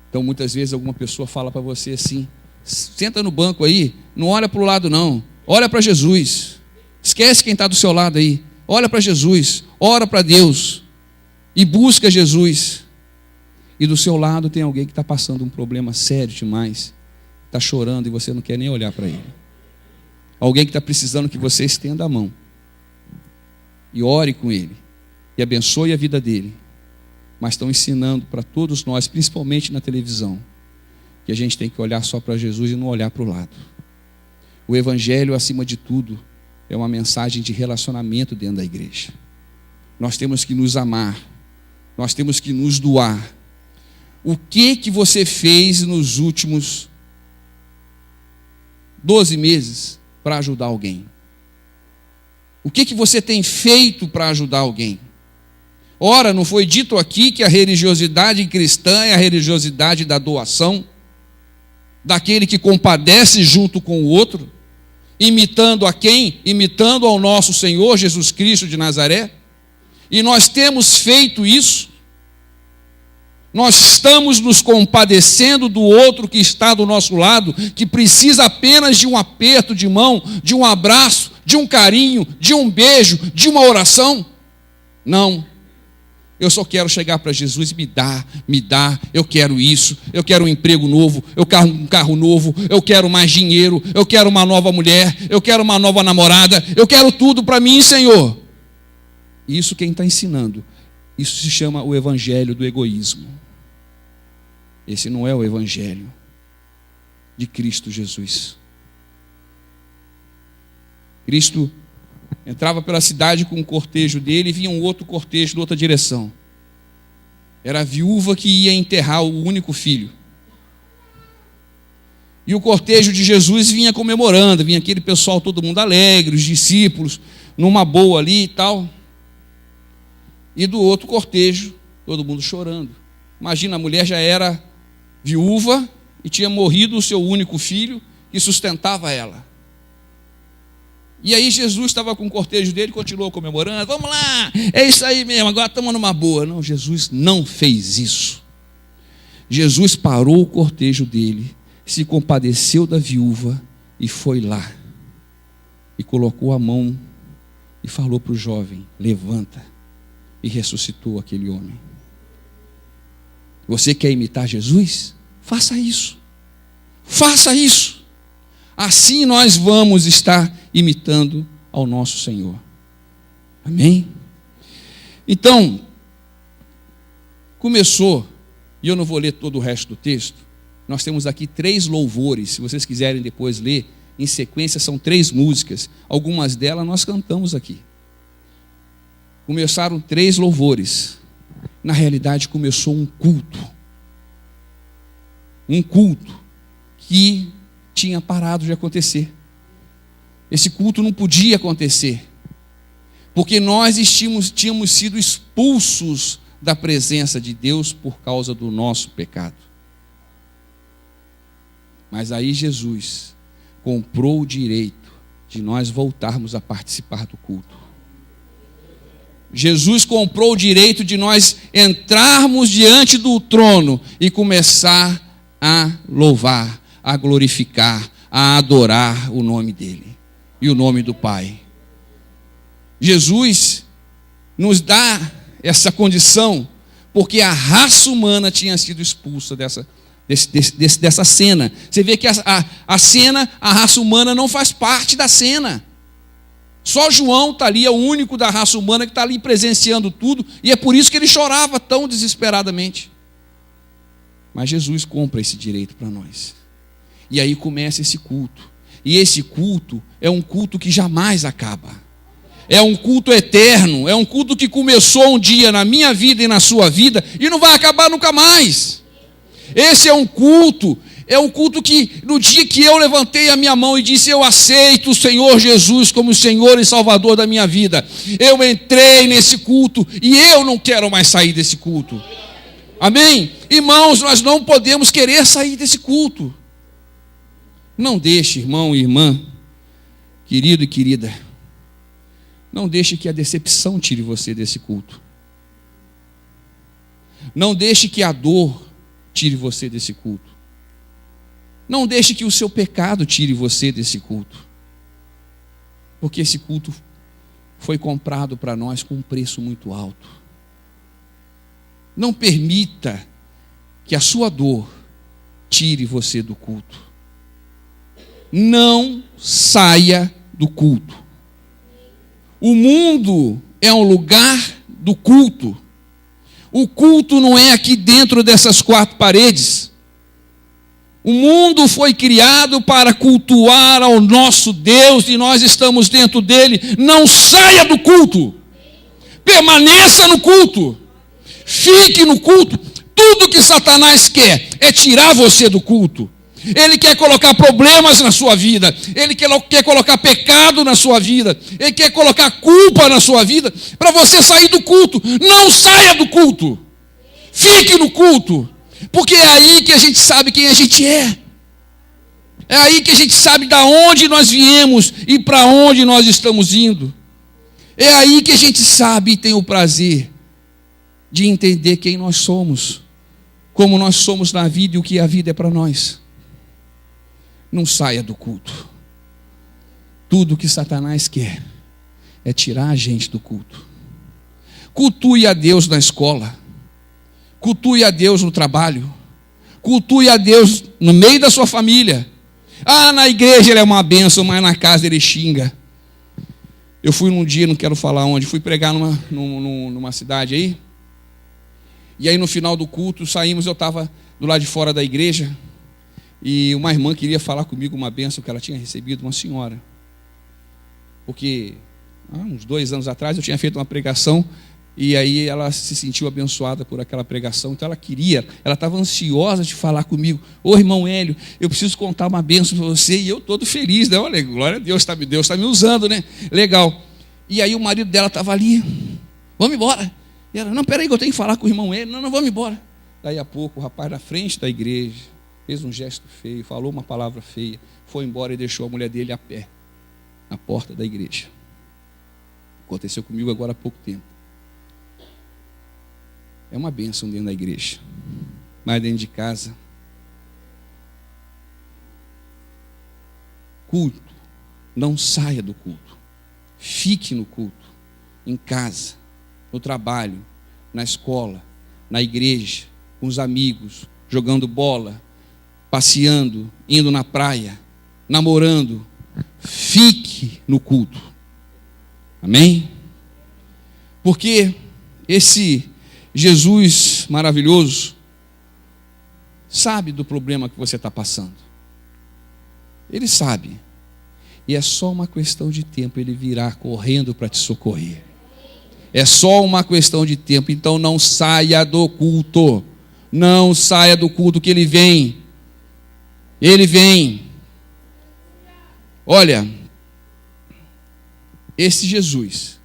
Então muitas vezes alguma pessoa fala para você assim: senta no banco aí, não olha para o lado não, olha para Jesus. Esquece quem está do seu lado aí, olha para Jesus, ora para Deus e busca Jesus. E do seu lado tem alguém que está passando um problema sério demais, está chorando e você não quer nem olhar para ele. Alguém que está precisando que você estenda a mão e ore com ele, e abençoe a vida dele. Mas estão ensinando para todos nós, principalmente na televisão, que a gente tem que olhar só para Jesus e não olhar para o lado. O evangelho, acima de tudo, é uma mensagem de relacionamento dentro da igreja. Nós temos que nos amar, nós temos que nos doar. O que você fez nos últimos 12 meses para ajudar alguém? O que você tem feito para ajudar alguém? Ora, não foi dito aqui que a religiosidade cristã é a religiosidade da doação, daquele que compadece junto com o outro, imitando a quem? Imitando ao nosso Senhor Jesus Cristo de Nazaré. E nós temos feito isso. Nós estamos nos compadecendo do outro que está do nosso lado, que precisa apenas de um aperto de mão, de um abraço, de um carinho, de um beijo, de uma oração? Não. Eu só quero chegar para Jesus e me dá, eu quero isso, eu quero um emprego novo, eu quero um carro novo, eu quero mais dinheiro, eu quero uma nova mulher, eu quero uma nova namorada, eu quero tudo para mim, Senhor. Isso quem está ensinando, isso se chama o evangelho do egoísmo. Esse não é o evangelho de Cristo Jesus. Cristo entrava pela cidade com um cortejo dele e vinha um outro cortejo de outra direção. Era a viúva que ia enterrar o único filho. E o cortejo de Jesus vinha comemorando, vinha aquele pessoal, todo mundo alegre, os discípulos, numa boa ali e tal. E do outro cortejo, todo mundo chorando. Imagina, a mulher já era viúva e tinha morrido o seu único filho que sustentava ela. E aí Jesus estava com o cortejo dele, continuou comemorando, vamos lá, é isso aí mesmo, agora estamos numa boa. Não, Jesus não fez isso. Jesus parou o cortejo dele, se compadeceu da viúva e foi lá. E colocou a mão e falou para o jovem, levanta. E ressuscitou aquele homem. Você quer imitar Jesus? Faça isso. Faça isso. Assim nós vamos estar imitando ao nosso Senhor. Amém? Então, começou, e eu não vou ler todo o resto do texto, nós temos aqui 3 louvores, se vocês quiserem depois ler, em sequência são 3 músicas, algumas delas nós cantamos aqui. Começaram 3 louvores, na realidade começou um culto que tinha parado de acontecer. Esse culto não podia acontecer, porque nós tínhamos sido expulsos da presença de Deus por causa do nosso pecado. Mas aí Jesus comprou o direito de nós voltarmos a participar do culto. Jesus comprou o direito de nós entrarmos diante do trono e começar a louvar, a glorificar, a adorar o nome dele e o nome do Pai. Jesus nos dá essa condição porque a raça humana tinha sido expulsa dessa cena. Você vê que a cena, a raça humana não faz parte da cena. Só João está ali, é o único da raça humana que está ali presenciando tudo, e é por isso que ele chorava tão desesperadamente. Mas Jesus compra esse direito para nós. E aí começa esse culto. E esse culto é um culto que jamais acaba. É um culto eterno, é um culto que começou um dia na minha vida e na sua vida, e não vai acabar nunca mais. Esse é um culto que no dia que eu levantei a minha mão e disse, eu aceito o Senhor Jesus como Senhor e Salvador da minha vida, eu entrei nesse culto e eu não quero mais sair desse culto. Amém? Irmãos, nós não podemos querer sair desse culto. Não deixe, irmão e irmã, querido e querida, não deixe que a decepção tire você desse culto. Não deixe que a dor tire você desse culto. Não deixe que o seu pecado tire você desse culto. Porque esse culto foi comprado para nós com um preço muito alto. Não permita que a sua dor tire você do culto. Não saia do culto. O mundo é um lugar do culto. O culto não é aqui dentro dessas 4 paredes. O mundo foi criado para cultuar ao nosso Deus e nós estamos dentro dele. Não saia do culto. Permaneça no culto. Fique no culto. Tudo que Satanás quer é tirar você do culto. Ele quer colocar problemas na sua vida. Ele quer colocar pecado na sua vida. Ele quer colocar culpa na sua vida para você sair do culto. Não saia do culto. Fique no culto. Porque é aí que a gente sabe quem a gente é. É aí que a gente sabe de onde nós viemos e para onde nós estamos indo. É aí que a gente sabe e tem o prazer de entender quem nós somos, como nós somos na vida e o que a vida é para nós. Não saia do culto. Tudo que Satanás quer é tirar a gente do culto. Cultue a Deus na escola, cultue a Deus no trabalho, cultue a Deus no meio da sua família. Ah, na igreja ele é uma bênção, mas na casa ele xinga. Eu fui num dia, não quero falar onde, fui pregar numa cidade aí, e aí no final do culto saímos, eu estava do lado de fora da igreja, e uma irmã queria falar comigo uma bênção que ela tinha recebido, uma senhora, porque uns 2 anos atrás eu tinha feito uma pregação, e aí ela se sentiu abençoada por aquela pregação, então ela estava ansiosa de falar comigo. Ô irmão Hélio, eu preciso contar uma bênção para você, e eu todo feliz, né? Olha, glória a Deus, Deus está me usando, né? Legal. E aí o marido dela estava ali, vamos embora. E ela, não, peraí que eu tenho que falar com o irmão Hélio, não, vamos embora. Daí a pouco o rapaz na frente da igreja fez um gesto feio, falou uma palavra feia, foi embora e deixou a mulher dele a pé, na porta da igreja. Aconteceu comigo agora há pouco tempo. É uma bênção dentro da igreja, mas dentro de casa, culto, não saia do culto, fique no culto, em casa, no trabalho, na escola, na igreja, com os amigos, jogando bola, passeando, indo na praia, namorando, fique no culto, amém? Porque esse Jesus maravilhoso sabe do problema que você está passando. Ele sabe. E é só uma questão de tempo ele virá correndo para te socorrer. É só uma questão de tempo. Então não saia do culto. Não saia do culto que ele vem. Ele vem. Olha, esse Jesus,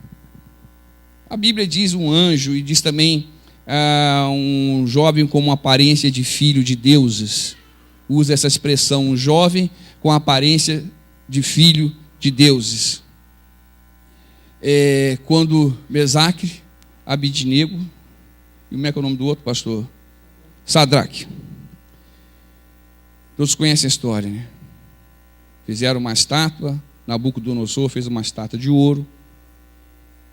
a Bíblia diz um anjo e diz também um jovem com uma aparência de filho de deuses. Usa essa expressão, um jovem com a aparência de filho de deuses. Quando Mesaque, Abidnego, e como é que é o nome do outro, pastor? Sadraque. Todos conhecem a história, né? Fizeram uma estátua, Nabucodonosor fez uma estátua de ouro,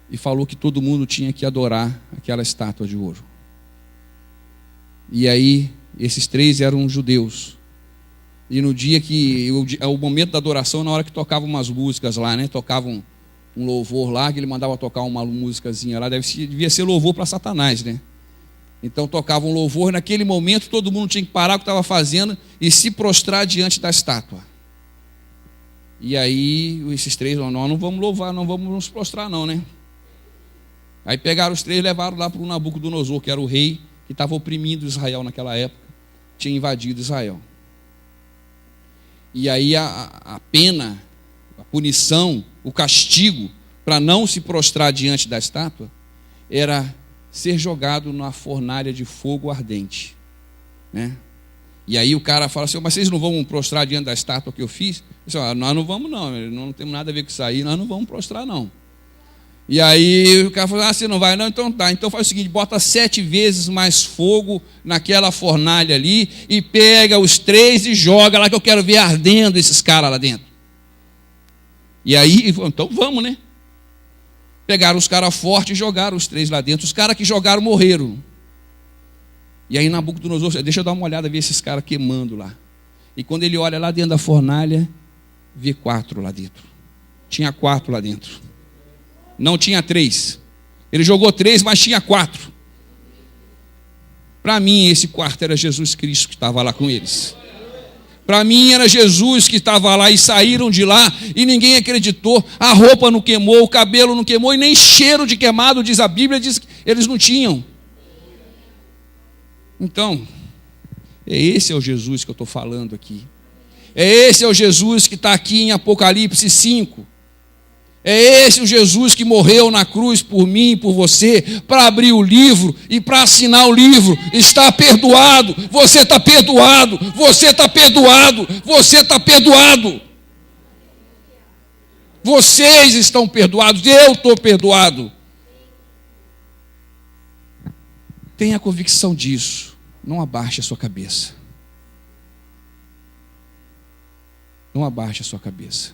e falou que todo mundo tinha que adorar aquela estátua de ouro. E aí, esses 3 eram judeus. E no dia que, o momento da adoração, na hora que tocavam umas músicas lá, né? Tocavam um louvor lá, que ele mandava tocar uma músicazinha lá, devia ser louvor para Satanás, né? Então tocavam um louvor, naquele momento todo mundo tinha que parar o que estava fazendo e se prostrar diante da estátua. E aí, esses 3, nós não vamos louvar, não vamos nos prostrar não, né? Aí pegaram os 3 e levaram lá para o Nabucodonosor, que era o rei que estava oprimindo Israel naquela época, tinha invadido Israel. E aí a pena, a punição, o castigo para não se prostrar diante da estátua era ser jogado na fornalha de fogo ardente, né? E aí o cara fala assim, mas vocês não vão prostrar diante da estátua que eu fiz? Eu disse, nós não vamos não temos nada a ver com isso aí, nós não vamos prostrar não. E aí o cara falou, você não vai não? Então tá, então faz o seguinte, bota 7 vezes mais fogo naquela fornalha ali e pega os 3 e joga lá que eu quero ver ardendo esses caras lá dentro. E aí, então vamos, né? Pegaram os caras fortes e jogaram os 3 lá dentro. Os caras que jogaram morreram. E aí Nabucodonosor, deixa eu dar uma olhada, ver esses caras queimando lá. E quando ele olha lá dentro da fornalha, vê 4 lá dentro. Tinha 4 lá dentro. Não tinha 3. Ele jogou 3, mas tinha 4. Para mim, esse quarto era Jesus Cristo que estava lá com eles. Para mim, era Jesus que estava lá e saíram de lá e ninguém acreditou. A roupa não queimou, o cabelo não queimou e nem cheiro de queimado, diz a Bíblia, diz que eles não tinham. Então, esse é o Jesus que eu estou falando aqui. Esse é o Jesus que está aqui em Apocalipse 5. É esse o Jesus que morreu na cruz por mim e por você, para abrir o livro e para assinar o livro. Está perdoado, você está perdoado, você está perdoado, você está perdoado. Vocês estão perdoados, eu estou perdoado. Tenha convicção disso, não abaixe a sua cabeça. Não abaixe a sua cabeça.